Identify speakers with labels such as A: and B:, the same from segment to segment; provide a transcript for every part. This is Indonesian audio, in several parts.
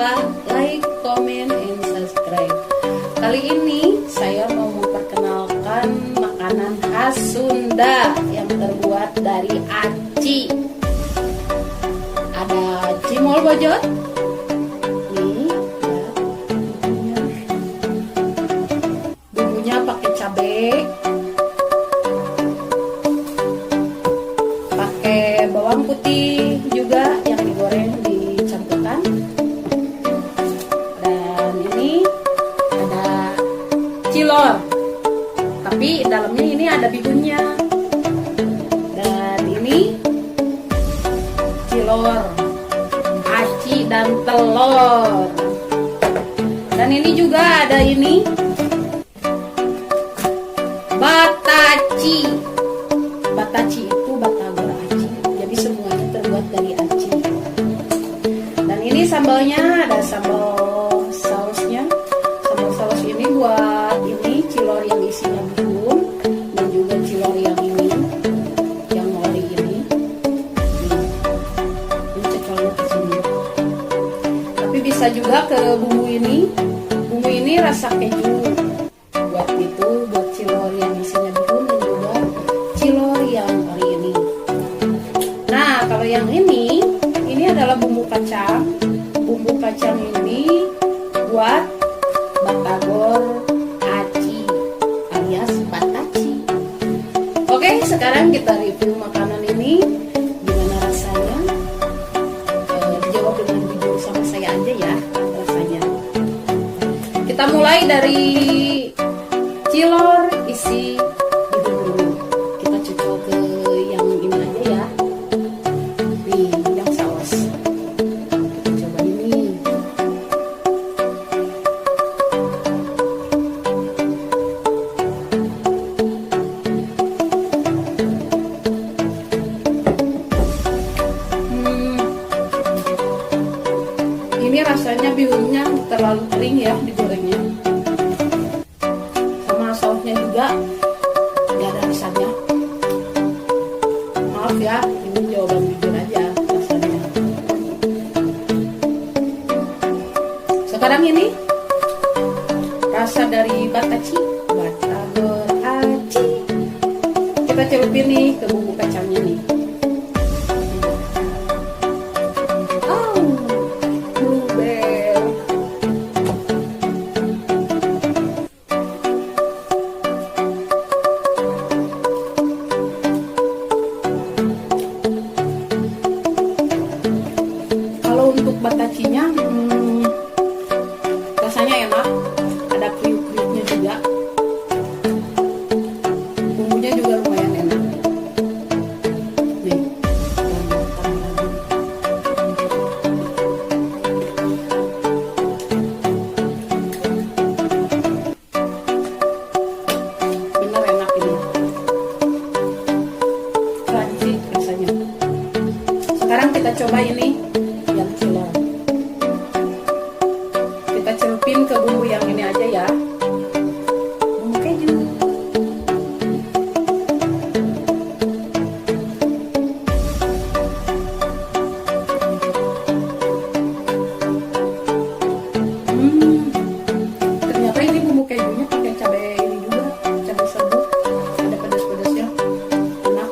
A: lupa like, comment, and subscribe. Kali ini saya mau memperkenalkan makanan khas Sunda yang terbuat dari aci. Ada cimol bojot. Nih, ya, bumbunya pakai cabai, pakai bawang putih juga yang digoreng dicampurkan. Dan ini ada cilor, tapi dalamnya ini ada bihunnya. Dan ini cilor, aci dan telur. Dan ini juga ada ini bataci. Bataci itu batagor aci. Jadi semuanya terbuat dari aci. Dan ini sambalnya ada sambal sausnya. Sambal saus ini buat ini cilor yang isinya bihun dan juga cilor yang ini yang nori ini. Ini cecolnya ke sini. Tapi bisa juga ke bumbu ini. Bumbu ini rasa keju. Buat itu buat cilor yang isinya bihun dan juga cilor yang ori ini. Nah, kalau yang ini adalah bumbu kacang. Bumbu kacang ini buat batagor aci alias bataci. Oke, sekarang kita review makanan ini. Gimana rasanya? Dijawab dengan jujur sama saya aja ya rasanya. Kita mulai dari cilor isi bihun dulu. Kita cocok ke yang ini aja ya. Nih, yang saus. Kita coba ini. Ini rasanya bihunnya terlalu kering ya digorengnya. Sama sausnya juga nggak ada rasanya. Maaf ya, ini jawaban jujur aja rasanya. Sekarang ini rasa dari bataci, batagor aci. Kita celupin nih ke bumbu kacangnya nih. Untuk batacinya rasanya enak, ada kriuk-kriuknya juga, bumbunya juga lumayan enak. Nih, bener enak ini, crunchy rasanya. Sekarang kita coba ini yang cilor. Kita celupin ke bumbu yang ini aja ya. Bumbu keju. Ternyata ini bumbu kejunya pakai cabai ini juga, cabai serbuk. Ada pedas-pedasnya. Enak.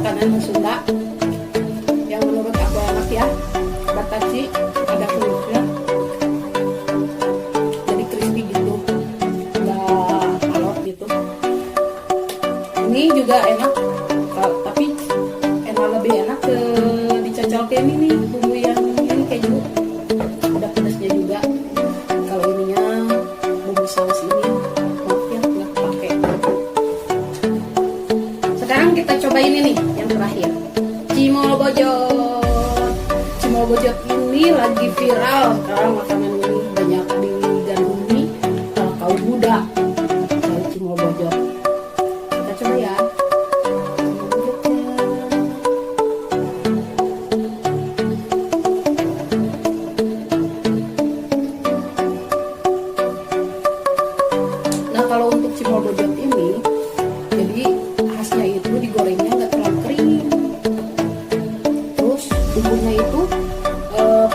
A: Makanan Sunda yang menurut aku enak ya. Bataci ada kulitnya, jadi crispy gitu, nggak alot gitu. Ini juga enak, tapi lebih enak dicocol ke ini nih, bumbu yang ini keju. Ada pedasnya juga. Kalau ininya bumbu saus ini, maaf ya nggak pakai. Sekarang kita coba ini nih, yang terakhir, cimol bojot. Cimol bojot ini lagi viral sekarang, makanan ini banyak digandrungi kaum muda. Dari cimol bojot, kita coba ya. Cimol bojotnya. gojot ini, jadi khasnya itu digorengnya nggak terlalu kering. Terus bumbunya itu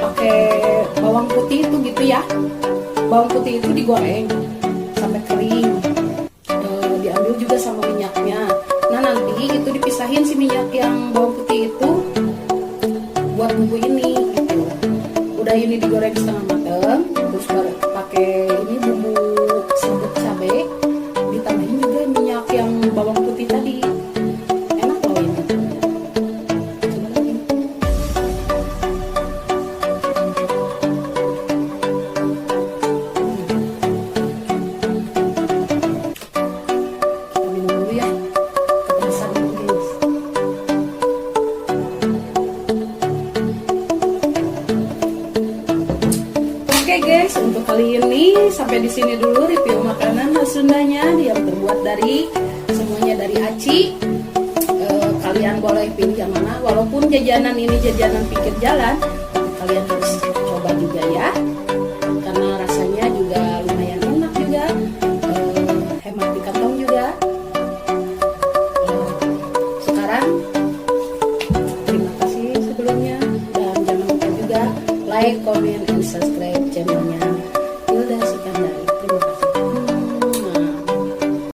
A: pakai bawang putih itu gitu ya. Bawang putih itu digoreng sampai kering. Diambil juga sama minyaknya. Nah nanti itu dipisahin si minyak yang bawang putih itu buat bumbu ini gitu. Udah ini digoreng setengah mateng, terus baru pakai ini bumbu serbuk cabai, ditambahin juga minyak yang bawang putih tadi. Enak loh ini. Coba lagi. Kita minum dulu ya. Kepedesan dulu guys. Oke guys, untuk kali ini sampai di sini dulu review makanan khas Sundanya yang terbuat dari semuanya dari aci. Kalian boleh pilih yang mana, walaupun jajanan ini jajanan pinggir jalan, tapi kalian harus coba juga ya.